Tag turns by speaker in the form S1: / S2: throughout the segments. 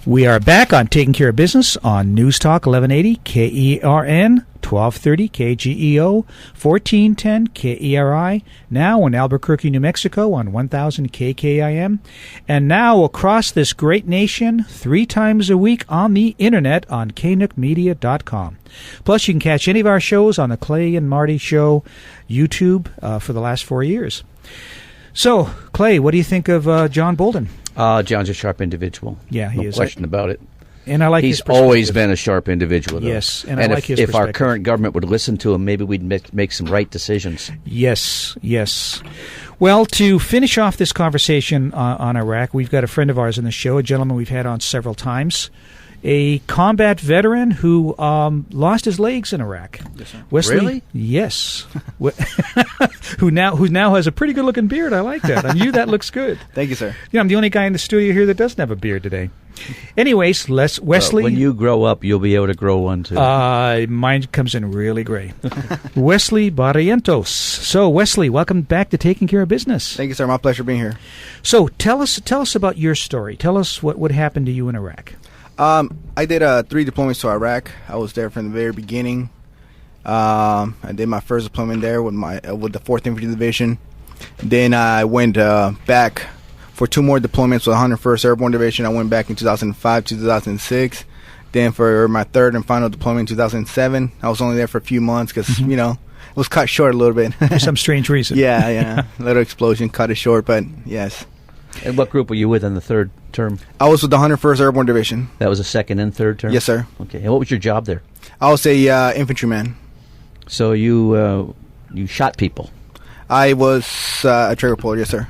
S1: We are back on Taking Care of Business on News Talk 1180 KERN, 1230 KGEO, 1410 KERI, now in Albuquerque, New Mexico on 1000 KKIM, and now across this great nation 3 times a week on the internet on knookmedia.com. Plus, you can catch any of our shows on the Clay and Marty Show YouTube for the last 4 years. So, Clay, what do you think of John Bolden?
S2: John's a sharp individual.
S1: Yeah, he is.
S2: No question about it.
S1: And I like his
S2: He's always been a sharp individual, though.
S1: Yes, and I like his
S2: if our
S1: perspective.
S2: current government would listen to him, maybe we'd make some right decisions.
S1: Yes, yes. Well, to finish off this conversation on Iraq, we've got a friend of ours on the show, a gentleman we've had on several times, a combat veteran who lost his legs in Iraq.
S2: Yes, sir.
S1: Wesley,
S2: really?
S1: Yes. who now has a pretty good-looking beard. I like that. On you, that looks good.
S3: Thank you, sir.
S1: Yeah, I'm the only guy in the studio here that doesn't have a beard today. Anyways, Wesley.
S2: When you grow up, you'll be able to grow one, too.
S1: Mine comes in really gray. Wesley Barrientos. So, Wesley, welcome back to Taking Care of Business.
S3: Thank you, sir. My pleasure being here.
S1: So, tell us about your story. Tell us what happened to you in Iraq.
S3: I did 3 deployments to Iraq. I was there from the very beginning. I did my first deployment there with the 4th Infantry Division. Then I went back for 2 more deployments with the 101st Airborne Division. I went back in 2005 to 2006. Then for my 3rd and final deployment in 2007, I was only there for a few months because, it was cut short a little bit.
S1: For some strange reason.
S3: Yeah. A little explosion cut it short, but yes.
S2: And what group were you with in the 3rd term?
S3: I was with the 101st Airborne Division.
S2: That was the 2nd and 3rd term?
S3: Yes, sir.
S2: Okay. And what was your job there?
S3: I was a infantryman.
S2: So you shot people?
S3: I was a trigger puller, yes, sir.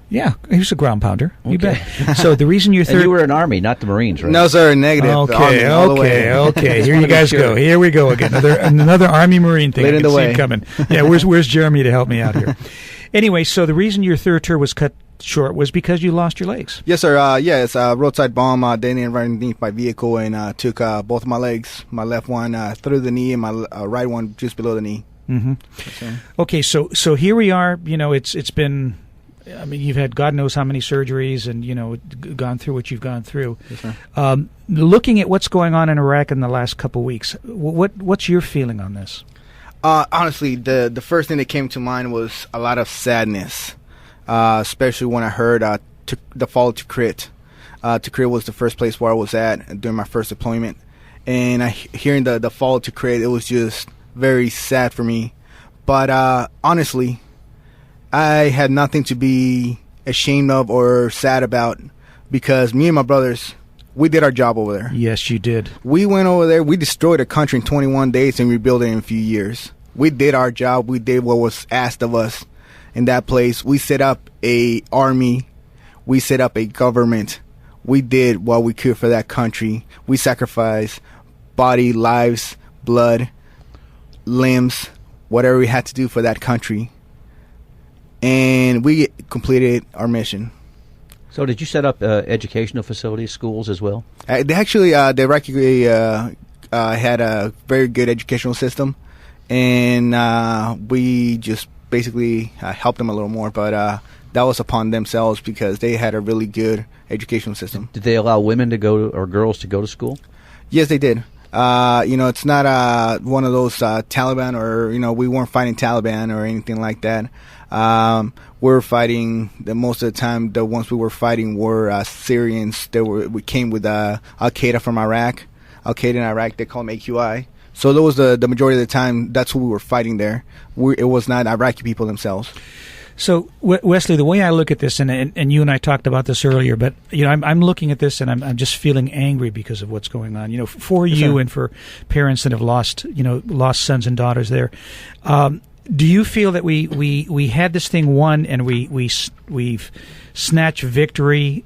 S1: Yeah, he was a ground pounder. You
S2: Okay.
S1: bet. So the reason you're
S2: And you were in Army, not the Marines, right?
S3: No, sir, negative.
S1: Okay. Here you guys go. Here we go again. Another Army Marine thing.
S3: Lead
S1: I
S3: in
S1: can
S3: the
S1: see
S3: way.
S1: it coming. Yeah, where's Jeremy to help me out here? Anyway, so the reason your 3rd tour was cut short was because you lost your legs.
S3: Yes, sir. It's a roadside bomb detonated right underneath my vehicle and took both of my legs. My left one through the knee and my right one just below the knee.
S1: Mm-hmm.
S3: Yes,
S1: okay, so here we are. It's been. I mean, you've had God knows how many surgeries, and gone through what you've gone through.
S3: Yes, sir.
S1: Looking at what's going on in Iraq in the last couple of weeks, what's your feeling on this?
S3: Honestly, the first thing that came to mind was a lot of sadness, especially when I heard the fall to Tikrit. Tikrit was the first place where I was at during my first deployment, and hearing the fall to Tikrit, it was just very sad for me. But honestly, I had nothing to be ashamed of or sad about because me and my brothers, we did our job over there.
S1: Yes, you did.
S3: We went over there. We destroyed a country in 21 days and rebuilt it in a few years. We did our job. We did what was asked of us in that place. We set up a army. We set up a government. We did what we could for that country. We sacrificed body, lives, blood, limbs, whatever we had to do for that country. And we completed our mission.
S2: So did you set up educational facilities, schools as well?
S3: They actually, the Iraqi had a very good educational system, and we just basically helped them a little more. But that was upon themselves because they had a really good educational system.
S2: Did they allow women to go or girls to go to school?
S3: Yes, they did. It's not one of those Taliban or, we weren't fighting Taliban or anything like that. We're fighting, most of the time, the ones we were fighting were Syrians. We came with Al-Qaeda from Iraq. Al-Qaeda in Iraq, they call them AQI. So that was the majority of the time, that's who we were fighting there. It was not Iraqi people themselves.
S1: So, Wesley, the way I look at this, and you and I talked about this earlier, but I'm looking at this and I'm just feeling angry because of what's going on. For you and for parents that have lost sons and daughters there. Do you feel that we had this thing won and we've snatched victory?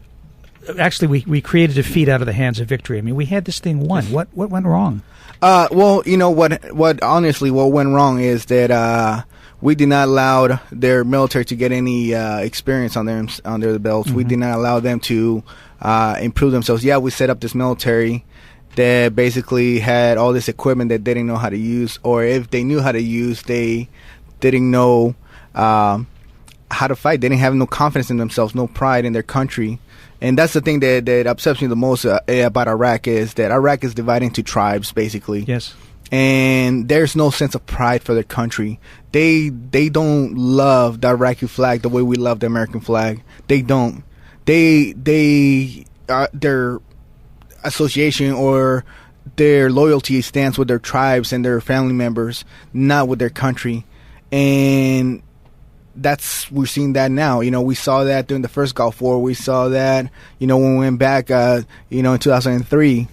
S1: Actually, we created defeat out of the hands of victory. I mean, we had this thing won. What went wrong?
S3: Well, what honestly, what went wrong is that we did not allow their military to get any experience under the belts. Mm-hmm. We did not allow them to improve themselves. Yeah, we set up this military that basically had all this equipment that they didn't know how to use, or if they knew how to use, they didn't know how to fight. They didn't have no confidence in themselves, no pride in their country. And that's the thing that upsets me the most about Iraq, is that Iraq is divided into tribes, basically.
S1: Yes.
S3: And there's no sense of pride for their country. They don't love the Iraqi flag the way we love the American flag. They don't. Their association or their loyalty stands with their tribes and their family members, not with their country. And we're seeing that now. We saw that during the first Gulf War. We saw that, when we went back, in 2003.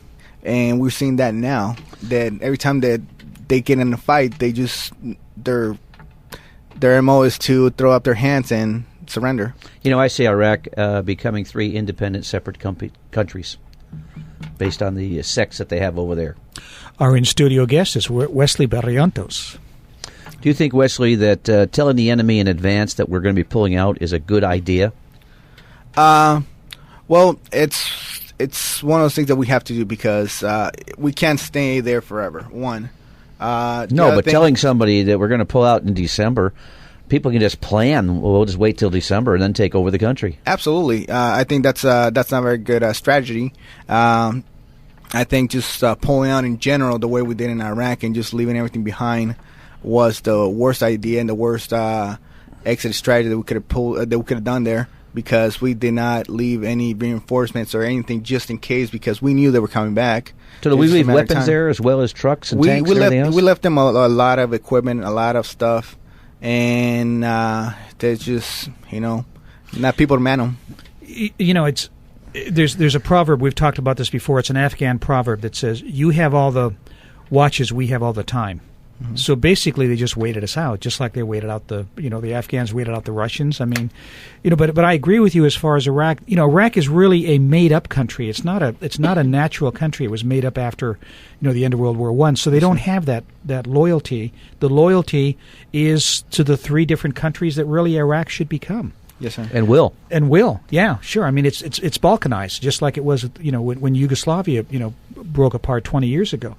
S3: And we're seeing that now, that every time that they get in a fight, they just, their MO is to throw up their hands and surrender.
S2: I see Iraq becoming 3 independent, separate countries based on the sects that they have over there.
S1: Our in-studio guest is Wesley Barrientos.
S2: Do you think, Wesley, that telling the enemy in advance that we're going to be pulling out is a good idea?
S3: Well, it's one of those things that we have to do because we can't stay there forever. One.
S2: No, but telling somebody that we're going to pull out in December, people can just plan. We'll just wait till December and then take over the country. Absolutely.
S3: I think that's not a very good strategy. I think just pulling out in general the way we did in Iraq and just leaving everything behind was the worst idea and the worst exit strategy that we could have done there, because we did not leave any reinforcements or anything just in case, because we knew they were coming back.
S2: So did we leave weapons there as well as trucks and tanks and everything else?
S3: We left them a lot of equipment, a lot of stuff, and there's just, not people to man them.
S1: It's there's a proverb, we've talked about this before, it's an Afghan proverb that says, you have all the watches, we have all the time. Mm-hmm. So basically, they just waited us out, just like they waited out the Afghans waited out the Russians. I mean, but I agree with you as far as Iraq. Iraq is really a made-up country. It's not a natural country. It was made up after, the end of World War I. So they don't have that loyalty. The loyalty is to the 3 different countries that really Iraq should become.
S3: Yes, sir.
S2: And will.
S1: Yeah, sure. I mean, it's balkanized, just like it was, when Yugoslavia, broke apart 20 years ago.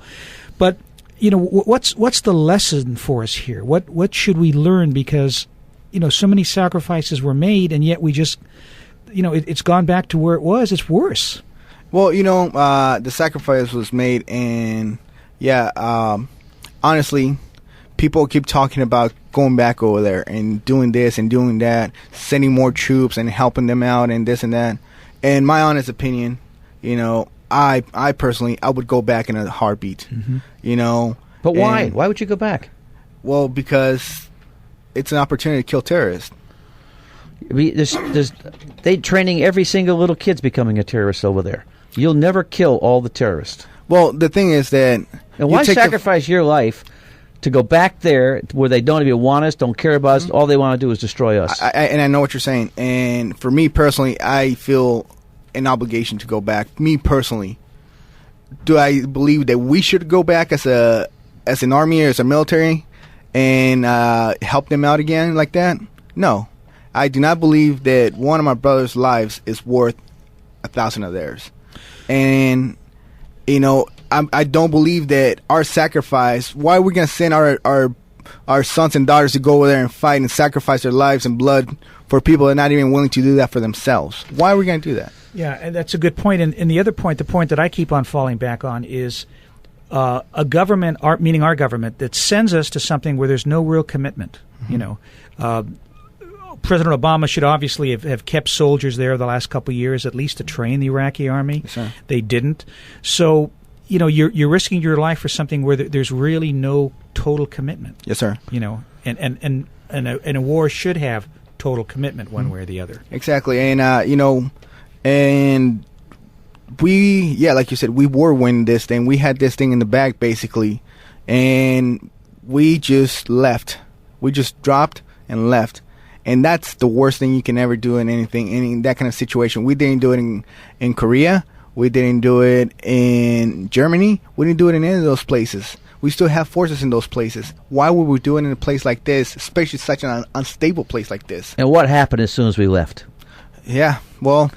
S1: But what's the lesson for us here? What should we learn? Because, so many sacrifices were made, and yet we just, it's gone back to where it was. It's worse.
S3: Well, the sacrifice was made, and honestly, people keep talking about going back over there and doing this and doing that, sending more troops and helping them out and this and that. In my honest opinion, I personally, I would go back in a heartbeat. Mm-hmm.
S2: But why? Why would you go back?
S3: Well, because it's an opportunity to kill terrorists.
S2: They training every single little kid's becoming a terrorist over there. You'll never kill all the terrorists.
S3: Well, the thing is that...
S2: And why sacrifice your life to go back there where they don't even want us, don't care about us, all they want to do is destroy us?
S3: And I know what you're saying. And for me personally, I feel an obligation to go back. Me personally. Do I believe that we should go back as an army or as a military and help them out again like that? No. I do not believe that one of my brother's lives is worth 1,000 of theirs. And, I don't believe that our sacrifice, why are we going to send our sons and daughters to go over there and fight and sacrifice their lives and blood for people that are not even willing to do that for themselves? Why are we going to do that?
S1: Yeah, and that's a good point. And the other point, the point that I keep on falling back on is a government, meaning our government, that sends us to something where there's no real commitment. Mm-hmm. President Obama should obviously have kept soldiers there the last couple of years, at least to train the Iraqi army. Yes, they didn't. So, you're risking your life for something where there's really no total commitment.
S3: Yes, sir.
S1: And a war should have total commitment one way or the other.
S3: Exactly. And, and we, like you said, we were winning this thing. We had this thing in the bag, basically. And we just left. We just dropped and left. And that's the worst thing you can ever do in in that kind of situation. We didn't do it in Korea. We didn't do it in Germany. We didn't do it in any of those places. We still have forces in those places. Why would we do it in a place like this, especially such an unstable place like this?
S2: And what happened as soon as we left?
S3: Yeah, well,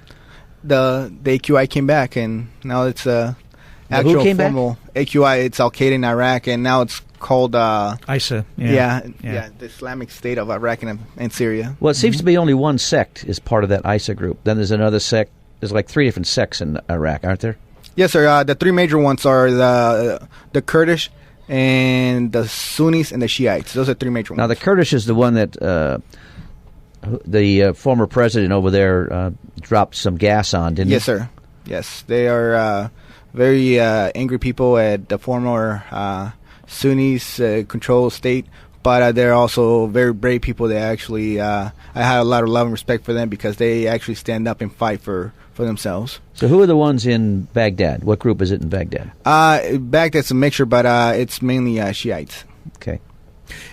S3: the AQI came back, and now it's actual formal AQI. It's Al Qaeda in Iraq, and now it's called
S1: ISA.
S3: The Islamic State of Iraq and Syria.
S2: Well, it seems to be only one sect is part of that ISA group. Then there's another sect. There's like 3 different sects in Iraq, aren't there?
S3: Yes, sir. The 3 major ones are the Kurdish and the Sunnis and the Shiites. Those are 3 major ones.
S2: Now, the Kurdish is the one that the former president over there dropped some gas on, didn't he?
S3: Yes, sir. Yes, they are very angry people at the former Sunnis controlled state, but they're also very brave people. They actually, I have a lot of love and respect for them because they actually stand up and fight for themselves.
S2: So who are the ones in Baghdad? What group is it in Baghdad?
S3: Baghdad's a mixture, but it's mainly Shiites.
S2: Okay.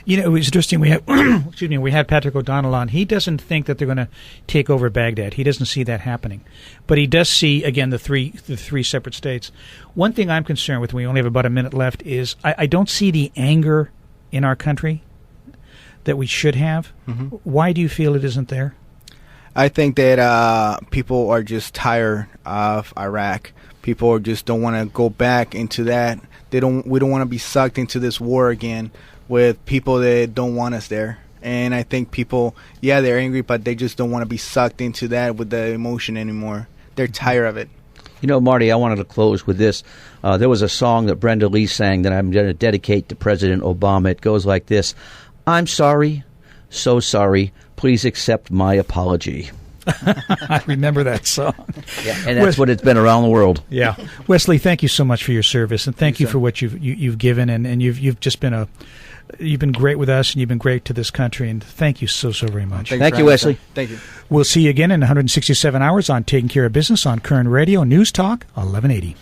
S1: You know, it was interesting. We had, we had Patrick O'Donnell on. He doesn't think that they're going to take over Baghdad. He doesn't see that happening, but he does see again the three separate states. One thing I'm concerned with, we only have about a minute left, is I don't see the anger in our country that we should have. Mm-hmm. Why do you feel it isn't there?
S3: I think that people are just tired of Iraq. People just don't want to go back into that. We don't want to be sucked into this war again with people that don't want us there. And I think people, they're angry, but they just don't want to be sucked into that with the emotion anymore. They're tired of it.
S2: You know, Marty, I wanted to close with this. There was a song that Brenda Lee sang that I'm going to dedicate to President Obama. It goes like this: I'm sorry, so sorry, please accept my apology.
S1: I remember that song.
S2: Yeah, and that's what it's been around the world.
S1: Yeah. Wesley, thank you so much for your service, and thank you for what you've given, and you've just been you've been great with us, and you've been great to this country, and thank you so very much.
S2: Thank you, Wesley.
S3: Thank you.
S1: We'll see you again in 167 hours on Taking Care of Business on Koerner Radio, News Talk 1180.